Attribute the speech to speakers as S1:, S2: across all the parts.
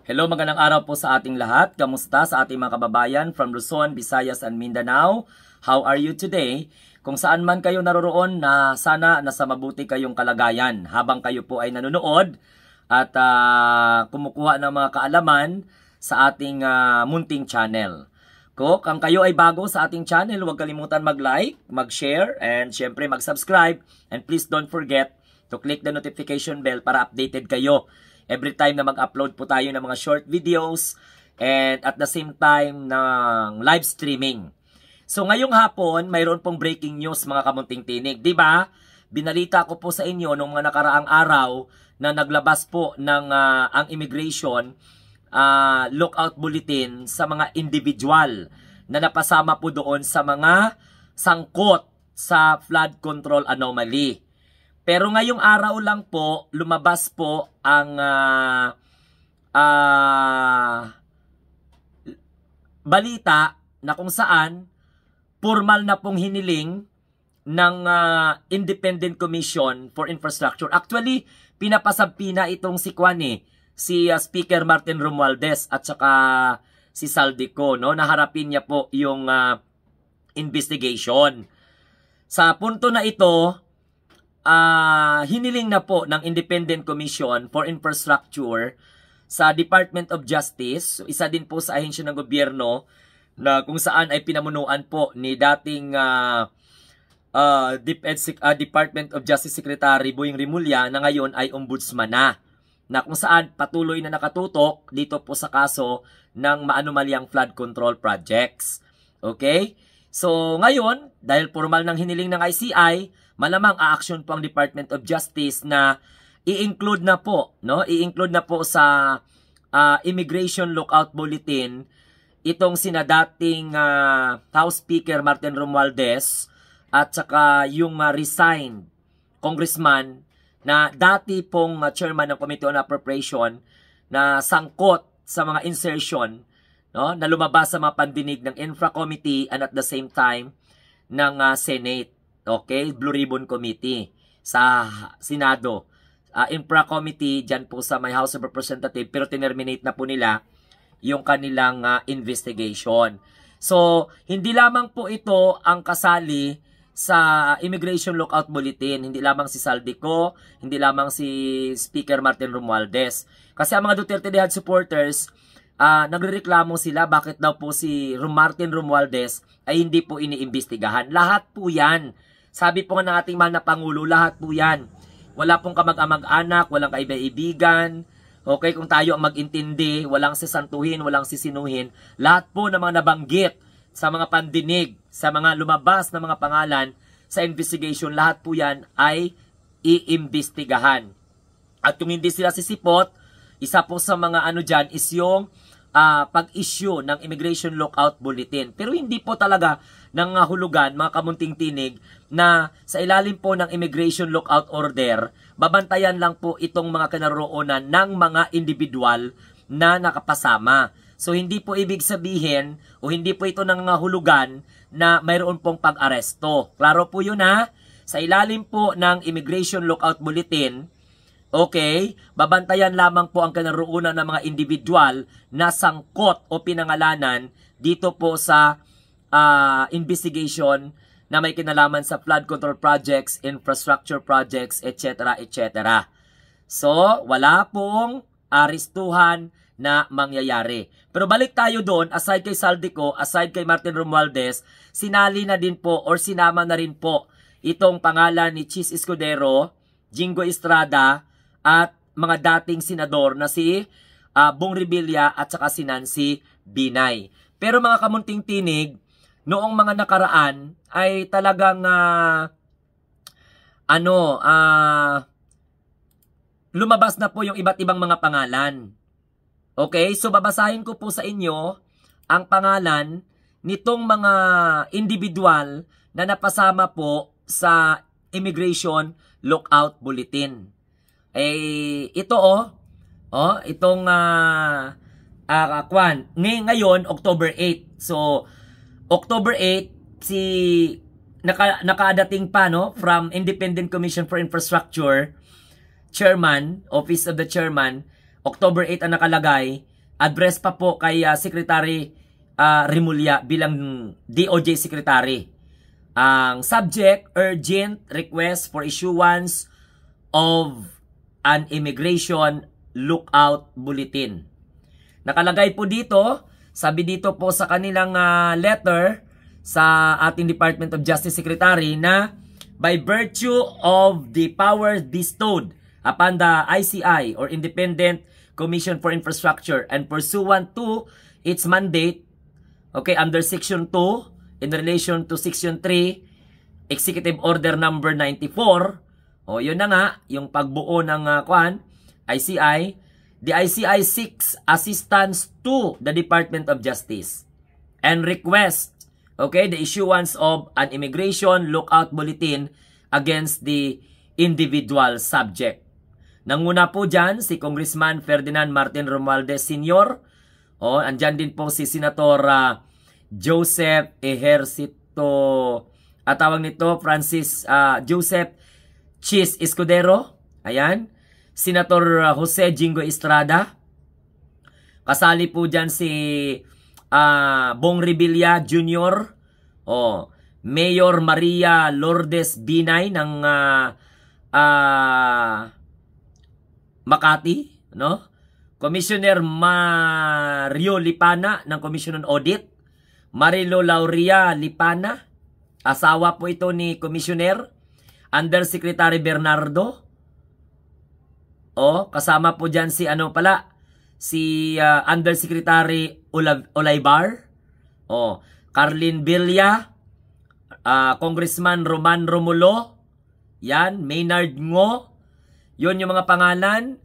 S1: Hello, magandang araw po sa ating lahat. Kamusta sa ating mga kababayan from Luzon, Visayas, and Mindanao? How are you today? Kung saan man kayo naroroon, na sana nasa mabuti kayong kalagayan habang kayo po ay nanonood at kumukuha ng mga kaalaman sa ating munting channel. Kung kayo ay bago sa ating channel, huwag kalimutan mag-like, mag-share, and syempre mag-subscribe. And please don't forget to click the notification bell para updated kayo every time na mag-upload po tayo ng mga short videos and at the same time ng live streaming. So ngayong hapon, mayroon pong breaking news mga kamunting tinig. Diba? Binalita ko po sa inyo nung mga nakaraang araw na naglabas po ng ang immigration lookout bulletin sa mga individual na napasama po doon sa mga sangkot sa flood control anomaly. Pero ngayong araw lang po, lumabas po ang balita na kung saan formal na pong hiniling ng Independent Commission for Infrastructure. Actually, pinapasampina itong si si Speaker Martin Romualdez at saka si Saldico, no? Naharapin niya po yung investigation. Sa punto na ito, hiniling na po ng Independent Commission for Infrastructure sa Department of Justice, isa din po sa ahensya ng gobyerno na kung saan ay pinamunuan po ni dating Department of Justice Secretary Boying Rimulya na ngayon ay ombudsman na kung saan patuloy na nakatutok dito po sa kaso ng maanumalyang flood control projects. Okay? So ngayon, dahil formal ng hiniling ng ICI, malamang a-action po ang Department of Justice na i-include na po, no? I-include na po sa Immigration Lookout Bulletin itong sinadating House Speaker Martin Romualdez at saka yung resigned congressman na dati pong chairman ng Committee on Appropriation na sangkot sa mga insertion, no? Na lumabas sa mga pandinig ng Infra Committee and at the same time ng Senate. Okay, Blue Ribbon Committee sa Senado. Infra Committee, dyan po sa may House of Representatives, pero tinerminate na po nila yung kanilang investigation. So, hindi lamang po ito ang kasali sa Immigration Lookout Bulletin. Hindi lamang si Saldico, hindi lamang si Speaker Martin Romualdez. Kasi ang mga Duterte Dehad supporters, nagrereklamo sila bakit daw po si Martin Romualdez ay hindi po iniimbestigahan. Lahat po yan. Sabi po nga ng ating mahal na Pangulo, lahat po yan. Wala pong kamag-amag-anak, walang kaibigan. Okay, kung tayo ang mag-intindi, walang sisantuhin, walang sisinuhin. Lahat po ng mga nabanggit sa mga pandinig, sa mga lumabas na mga pangalan sa investigation, lahat po yan ay iimbestigahan. At kung hindi sila sisipot, isa po sa mga ano dyan is yung pag-issue ng Immigration Lookout Bulletin. Pero hindi po talaga nangahulugan, mga kamunting tinig, na sa ilalim po ng Immigration Lookout Order, babantayan lang po itong mga kinaroonan ng mga individual na nakapasama. So hindi po ibig sabihin o hindi po ito nangahulugan na mayroon pong pag-aresto. Klaro po yun ha? Sa ilalim po ng Immigration Lookout Bulletin, okay, babantayan lamang po ang kinaroonan ng mga individual na sangkot o pinangalanan dito po sa investigation na may kinalaman sa flood control projects, infrastructure projects, etc. etc. So, wala pong arestuhan na mangyayari. Pero balik tayo doon, aside kay Saldico, aside kay Martin Romualdez, sinali na din po or sinama na rin po itong pangalan ni Chis Escudero, Jingo Estrada, at mga dating senador na si Bong Revilla at saka si Nancy Binay. Pero mga kamunting tinig, noong mga nakaraan ay talagang lumabas na po yung iba't ibang mga pangalan. Okay, so babasahin ko po sa inyo ang pangalan nitong mga individual na napasama po sa Immigration Lookout Bulletin. Ito itong ngayon October 8. So October 8 si nakadating pa from Independent Commission for Infrastructure Chairman, Office of the Chairman, October 8 ang nakalagay, address pa po kay Secretary Remulla bilang DOJ Secretary. Ang subject, urgent request for issuance of an immigration lookout bulletin. Nakalagay po dito, sabi dito po sa kanilang letter sa ating Department of Justice Secretary na by virtue of the powers bestowed upon the ICI or Independent Commission for Infrastructure and pursuant to its mandate, okay, under Section 2 in relation to Section 3 Executive Order number 94, yun na nga yung pagbuo ng ICI. The ICI seeks assistance to the Department of Justice and request, okay, the issuance of an immigration lookout bulletin against the individual subject. Nanguna po dyan si Congressman Ferdinand Martin Romualdez Sr. Andyan din po si Senator Joseph Ejercito, tawag nito Francis Joseph Chis Escudero. Ayan. Senator Jose Jingo Estrada. Kasali po dyan si Bong Revilla Jr. Mayor Maria Lourdes Binay ng Makati, no? Commissioner Mario Lipana ng Commission on Audit, Marilo Lauria Lipana, asawa po ito ni Commissioner, Undersecretary Bernardo. Kasama po diyan si si Undersecretary Olaybar, Carlin Villa, Congressman Roman Romulo, yan, Maynard Ngo. Yun yung mga pangalan.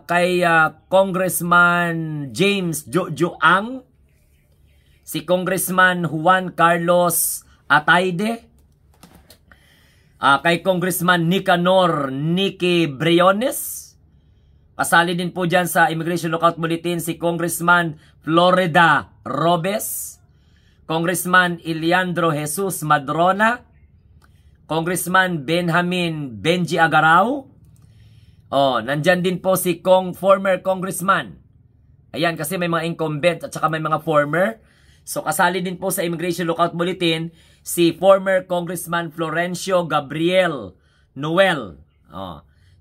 S1: Kay Congressman James Jojo Ang, si Congressman Juan Carlos Ataide, kay Congressman Nicanor Nicky Briones. Kasali din po dyan sa Immigration Lookout Bulletin si Congressman Florida Robes, Congressman Eliandro Jesus Madrona, Congressman Benjamin Benji Agarao. Nandyan din po si former congressman. Ayan, kasi may mga incumbent at saka may mga former. So, kasali din po sa Immigration Lookout Bulletin si former Congressman Florencio Gabriel Noel.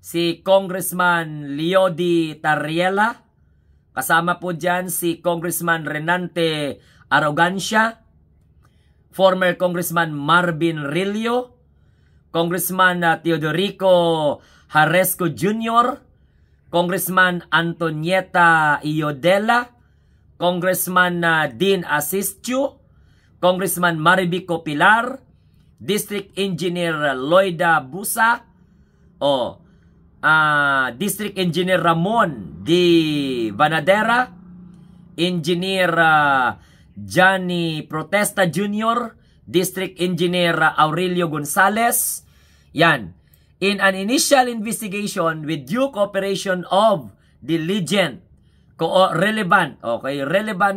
S1: Si Congressman Leody Tarriela. Kasama po dyan si Congressman Renante Arrogancia. Former Congressman Marvin Rillo. Congressman Teodorico Haresco Jr., Congressman Antonieta Iodela, Congressman Dean Asistio, Congressman Maribico Pilar, District Engineer Loida Busa, District Engineer Ramon D. Banadera, Engineer Johnny Protesta Jr., District Engineer Aurelio Gonzales. Yan. In an initial investigation with due cooperation of diligent, relevant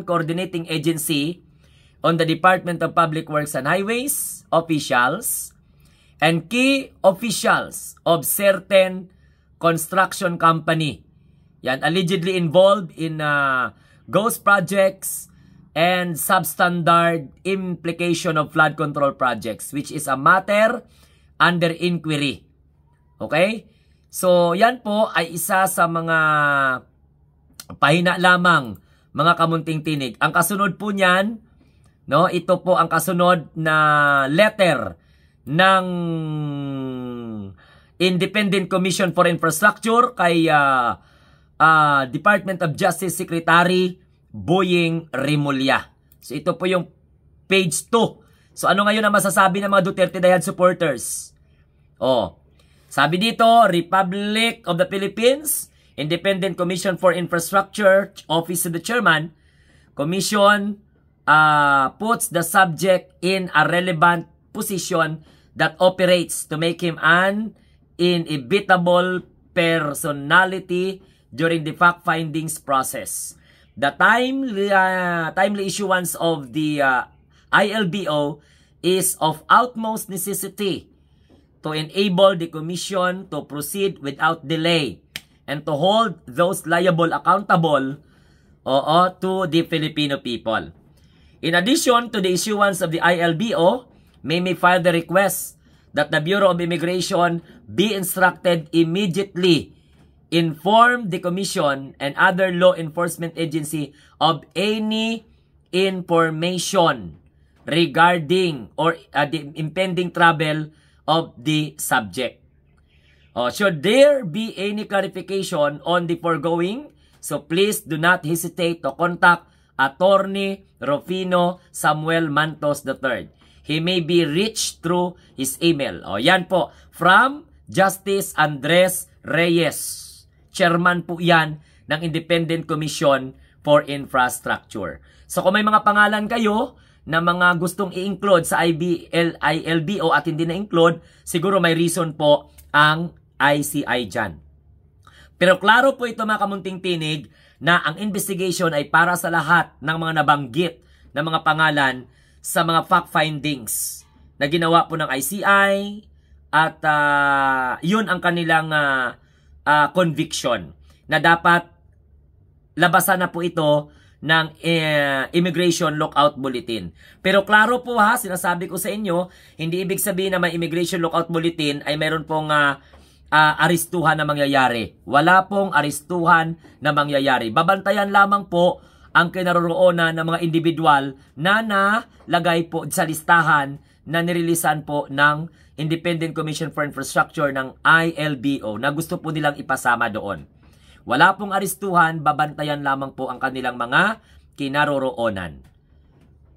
S1: coordinating agency on the Department of Public Works and Highways officials and key officials of certain construction company, yan, allegedly involved in ghost projects and substandard implication of flood control projects, which is a matter under inquiry. Okay? So, yan po ay isa sa mga pahina lamang, mga kamunting tinig. Ang kasunod po niyan, no, ito po ang kasunod na letter ng Independent Commission for Infrastructure kay Department of Justice Secretary Boying Remulla. So, ito po yung page 2. So, ano ngayon ang masasabi ng mga Duterte Dayad supporters? Sabi dito, Republic of the Philippines, Independent Commission for Infrastructure, Office of the Chairman, Commission puts the subject in a relevant position that operates to make him an inevitable personality during the fact findings process. The timely issuance of the ILBO is of utmost necessity to enable the Commission to proceed without delay and to hold those liable accountable to the Filipino people. In addition to the issuance of the ILBO, may file the request that the Bureau of Immigration be instructed immediately inform the Commission and other law enforcement agency of any information regarding or the impending travel of the subject. Should there be any clarification on the foregoing, so please do not hesitate to contact Attorney Rufino Samuel Mantos III. He may be reached through his email. Yan po, from Justice Andres Reyes. Chairman po yan ng Independent Commission for Infrastructure. So kung may mga pangalan kayo na mga gustong i-include sa ILBO at hindi na-include, siguro may reason po ang ICI dyan. Pero klaro po ito mga kamunting tinig na ang investigation ay para sa lahat ng mga nabanggit na mga pangalan sa mga fact findings na ginawa po ng ICI at yun ang kanilang conviction na dapat labasan na po ito ng Immigration Lookout Bulletin. Pero klaro po sinasabi ko sa inyo, hindi ibig sabihin na may Immigration Lookout Bulletin ay mayroon pong aristuhan na mangyayari. Wala pong aristuhan na mangyayari. Babantayan lamang po ang kinaroroonan ng mga individual na nalagay po sa listahan na nirilisan po ng Independent Commission for Infrastructure ng ILBO na gusto po nilang ipasama doon. Wala pong aristuhan, babantayan lamang po ang kanilang mga kinaroroonan.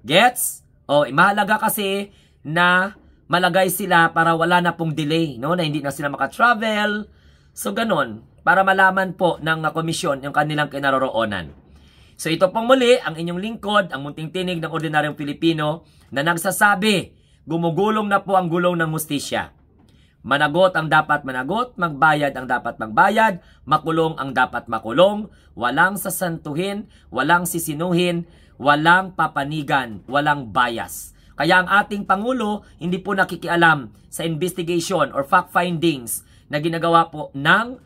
S1: Gets? Mahalaga kasi na malagay sila para wala na pong delay, no? Na hindi na sila makatravel. So, ganon. Para malaman po ng komisyon yung kanilang kinaroroonan. So, ito pong muli, ang inyong lingkod, ang munting tinig ng ordinaryong Pilipino na nagsasabi, gumugulong na po ang gulong ng hustisya. Managot ang dapat managot, magbayad ang dapat magbayad, makulong ang dapat makulong, walang sasantuhin, walang sisinuhin, walang papanigan, walang bias. Kaya ang ating Pangulo hindi po nakikialam sa investigation or fact findings na ginagawa po ng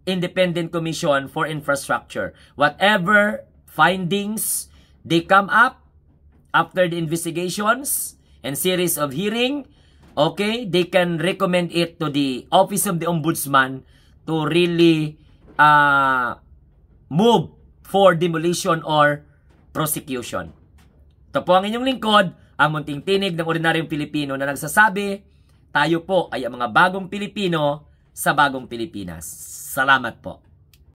S1: Independent Commission for Infrastructure. Whatever findings they come up after the investigations and series of hearing, okay, they can recommend it to the Office of the Ombudsman to really move for demolition or prosecution. Ito po ang inyong lingkod, ang munting tinig ng ordinaryong Pilipino na nagsasabi, tayo po ay ang mga bagong Pilipino sa bagong Pilipinas. Salamat po.